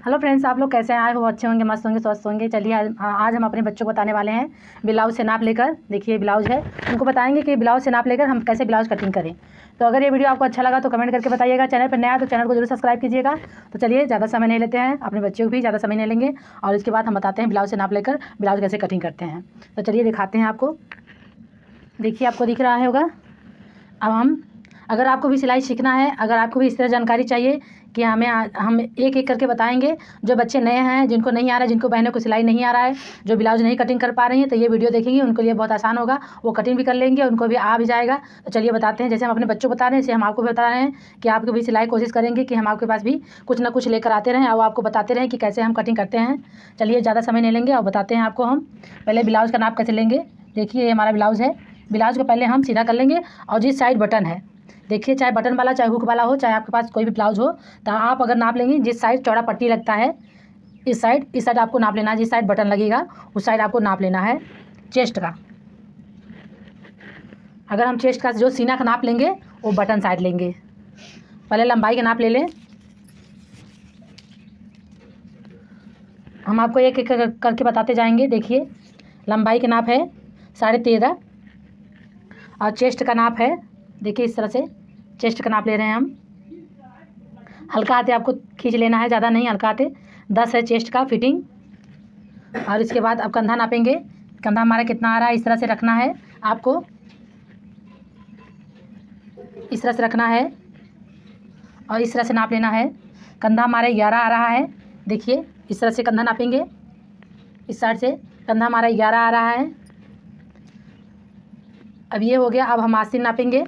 Hello friends, आप लोग कैसे हैं? आए हो अच्छे होंगे, मस्त होंगे, स्वस्थ होंगे। चलिए आज हम अपने बच्चों को बताने वाले हैं ब्लाउज से नाप लेकर। देखिए ब्लाउज है, उनको बताएंगे कि ब्लाउज से नाप लेकर हम कैसे ब्लाउज कटिंग करें। तो अगर ये वीडियो आपको अच्छा लगा तो कमेंट करके बताइएगा। चैनल पर नया तो चैनल को जरूर सब्सक्राइब कीजिएगा। तो चलिए ज़्यादा समय नहीं लेते हैं, अपने बच्चों को भी ज़्यादा समय नहीं लेंगे और इसके बाद हम बताते हैं ब्लाउज से नाप लेकर ब्लाउज कैसे कटिंग करते हैं। तो चलिए दिखाते हैं आपको। देखिए आपको दिख रहा होगा। अब अगर आपको भी सिलाई सीखना है, अगर आपको भी इस तरह जानकारी चाहिए कि हम एक एक करके बताएंगे। जो बच्चे नए हैं, जिनको नहीं आ रहा है, जिनको बहनों को सिलाई नहीं आ रहा है, जो ब्लाउज नहीं कटिंग कर पा रही हैं, तो ये वीडियो देखेंगे, उनके लिए बहुत आसान होगा। वो कटिंग भी कर लेंगे, उनको भी आ भी जाएगा। तो चलिए बताते हैं। जैसे हम अपने बच्चों को बता रहे हैं, जैसे हम आपको भी बता रहे हैं कि आपको भी सिलाई कोशिश करेंगे कि हम आपके पास भी कुछ ना कुछ लेकर आते रहें और आपको बताते रहें कि कैसे हम कटिंग करते हैं। चलिए ज़्यादा समय नहीं लेंगे और बताते हैं आपको। हम पहले ब्लाउज़ का नाप कैसे लेंगे। देखिए ये हमारा ब्लाउज़ है। ब्लाउज़ को पहले हम सीधा कर लेंगे और जिस साइड बटन है, देखिए चाहे बटन वाला चाहे हुक वाला हो, चाहे आपके पास कोई भी ब्लाउज हो, तो आप अगर नाप लेंगे जिस साइड चौड़ा पट्टी लगता है, इस साइड आपको नाप लेना है। जिस साइड बटन लगेगा उस साइड आपको नाप लेना है चेस्ट का। अगर हम चेस्ट का जो सीना का नाप लेंगे वो बटन साइड लेंगे। पहले लंबाई का नाप ले लें। हम आपको एक एक करके बताते जाएंगे। देखिए लंबाई का नाप है 13.5 और चेस्ट का नाप है, देखिए इस तरह से चेस्ट का नाप ले रहे हैं हम। हल्का हाथे आपको खींच लेना है, ज़्यादा नहीं, हल्का हाथे। 10 है चेस्ट का फिटिंग। और इसके बाद अब कंधा नापेंगे। कंधा हमारा कितना आ रहा है, इस तरह से रखना है आपको, इस तरह से रखना है और इस तरह से नाप लेना है। कंधा हमारा 11 आ रहा है। देखिए इस तरह से कंधा नापेंगे। इस साइड से कंधा हमारा 11 आ रहा है। अब ये हो गया। अब हम आस्तीन नापेंगे।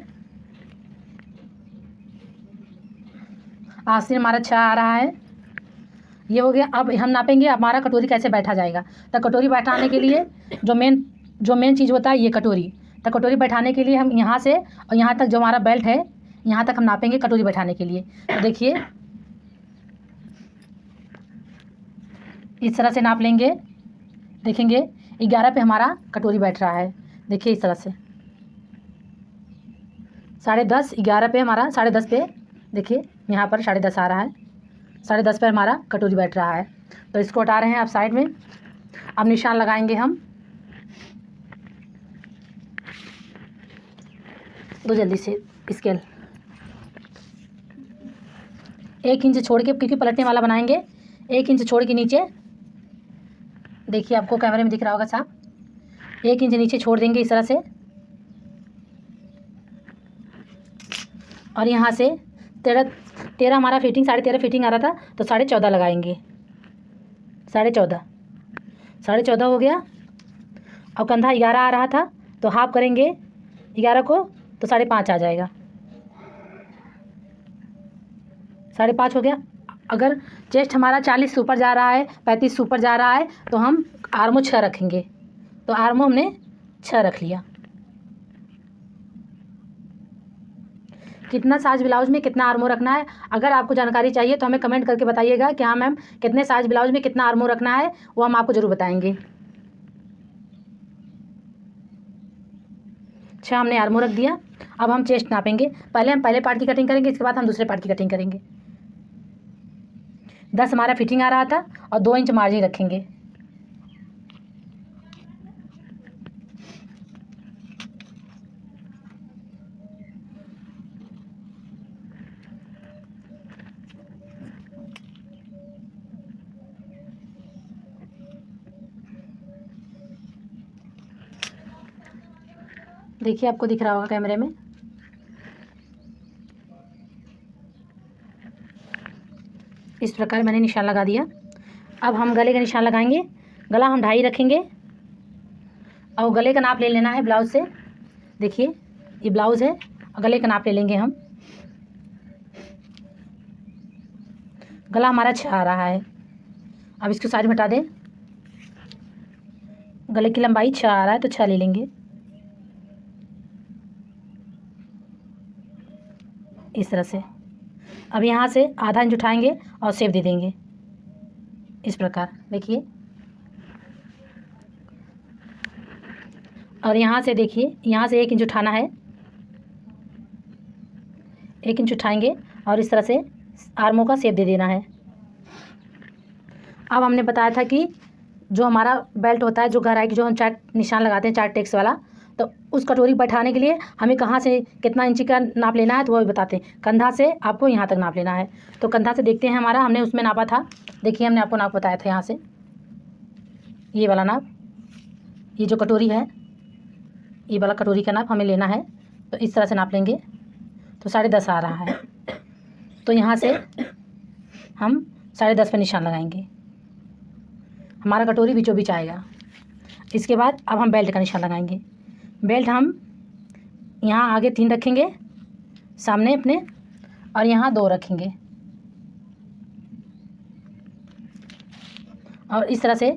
आस्तीन हमारा 6 आ रहा है। ये हो गया। अब हम नापेंगे हमारा कटोरी कैसे बैठा जाएगा। तो कटोरी बैठाने के लिए जो मेन चीज़ होता है ये कटोरी। तो कटोरी बैठाने के लिए हम यहाँ से और यहाँ तक जो हमारा बेल्ट है, यहाँ तक हम नापेंगे कटोरी बैठाने के लिए। तो देखिए इस तरह से नाप लेंगे। देखेंगे 11 पे हमारा कटोरी बैठ रहा है। देखिए इस तरह से 10.5 11 पे हमारा 10.5 पे, देखिए यहाँ पर 10.5 आ रहा है। 10.5 पे हमारा कटोरी बैठ रहा है। तो इसको हटा रहे हैं आप साइड में। अब निशान लगाएंगे हम। तो जल्दी से स्केल 1 इंच छोड़ के, क्योंकि पलटने वाला बनाएंगे, 1 इंच छोड़ के नीचे, देखिए आपको कैमरे में दिख रहा होगा साहब, 1 इंच नीचे छोड़ देंगे इस तरह से। और यहाँ से 13 हमारा फिटिंग, 13.5 फिटिंग आ रहा था, तो 14.5 लगाएंगे। 14.5 हो गया। और कंधा 11 आ रहा था, तो हाफ करेंगे 11 को, तो 5.5 आ जाएगा। 5.5 हो गया। अगर चेस्ट हमारा 40 से ऊपर जा रहा है, 35 से ऊपर जा रहा है, तो हम आर्मो 6 रखेंगे। तो आर्मो हमने 6 रख लिया। कितना साइज ब्लाउज में कितना आर्मो रखना है, अगर आपको जानकारी चाहिए तो हमें कमेंट करके बताइएगा कि हाँ मैम कितने साइज ब्लाउज में कितना आर्मो रखना है, वो हम आपको ज़रूर बताएंगे। 6 हमने आर्मो रख दिया। अब हम चेस्ट नापेंगे। पहले हम पहले पार्ट की कटिंग करेंगे, इसके बाद हम दूसरे पार्ट की कटिंग करेंगे। 10 हमारा फिटिंग आ रहा था और 2 इंच मार्जिन रखेंगे। देखिए आपको दिख रहा होगा कैमरे में। इस प्रकार मैंने निशान लगा दिया। अब हम गले का निशान लगाएंगे। गला हम 2.5 रखेंगे और गले का नाप ले लेना है ब्लाउज से। देखिए ये ब्लाउज़ है और गले का नाप ले लेंगे हम। गला हमारा 6 आ रहा है। अब इसको साइड में हटा दें। गले की लंबाई 6 आ रहा है, तो 6 ले लेंगे इस तरह से। अब यहाँ से आधा इंच उठाएंगे और शेप दे देंगे इस प्रकार। देखिए और यहाँ से देखिए, यहाँ से 1 इंच उठाना है। 1 इंच उठाएंगे और इस तरह से आर्मों का शेप दे देना है। अब हमने बताया था कि जो हमारा बेल्ट होता है, जो गहराई की जो हम 4 निशान लगाते हैं 4 टेक्स वाला, तो उस कटोरी बैठाने के लिए हमें कहाँ से कितना इंची का नाप लेना है तो वो भी बताते हैं। कंधा से आपको यहाँ तक नाप लेना है। तो कंधा से देखते हैं, हमारा हमने उसमें नापा था। देखिए हमने आपको नाप बताया था यहाँ से, ये वाला नाप, ये जो कटोरी है ये वाला कटोरी का नाप हमें लेना है। तो इस तरह से नाप लेंगे तो 10.5 आ रहा है। तो यहाँ से हम 10.5 पे निशान लगाएंगे, हमारा कटोरी बीचों बीच आएगा। इसके बाद अब हम बेल्ट का निशान लगाएंगे। बेल्ट हम यहाँ आगे 3 रखेंगे सामने अपने, और यहाँ 2 रखेंगे, और इस तरह से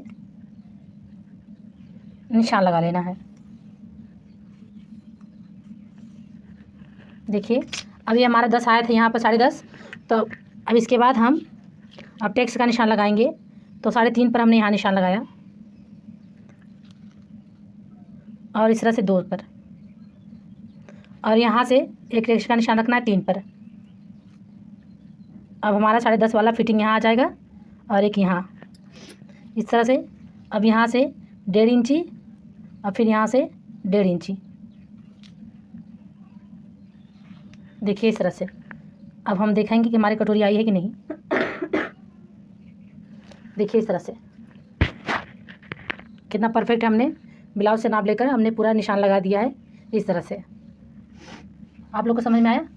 निशान लगा लेना है। देखिए अब ये हमारा 10 आया था यहाँ पर 10.5। तो अब इसके बाद हम अब टेक्स का निशान लगाएंगे। तो 3.5 पर हमने यहाँ निशान लगाया, और इस तरह से 2 पर, और यहाँ से एक टेक्स का निशान रखना है 3 पर। अब हमारा 10.5 वाला फिटिंग यहाँ आ जाएगा, और एक यहाँ इस तरह से। अब यहाँ से 1.5 इंची, और फिर यहाँ से 1.5 इंची। देखिए इस तरह से। अब हम देखेंगे कि हमारी कटोरी आई है कि नहीं। देखिए इस तरह से कितना परफेक्ट हमने ब्लाउज से नाप लेकर हमने पूरा निशान लगा दिया है। इस तरह से आप लोग को समझ में आया?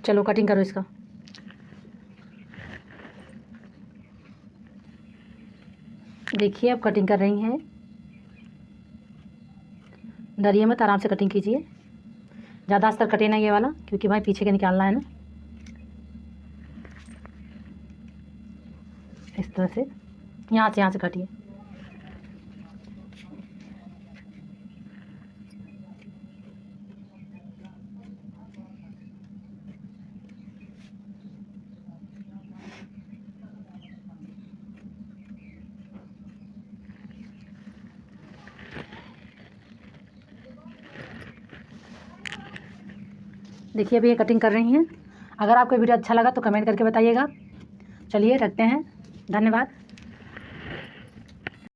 चलो कटिंग करो इसका। देखिए अब कटिंग कर रही हैं, डरिए मत, आराम से कटिंग कीजिए। ज़्यादा अस्तर कटे ना ये वाला, क्योंकि भाई पीछे का निकालना है ना। इस तरह से यहाँ से काटिए। देखिए अभी ये कटिंग कर रही हैं। अगर आपको वीडियो अच्छा लगा तो कमेंट करके बताइएगा। चलिए रखते हैं, धन्यवाद।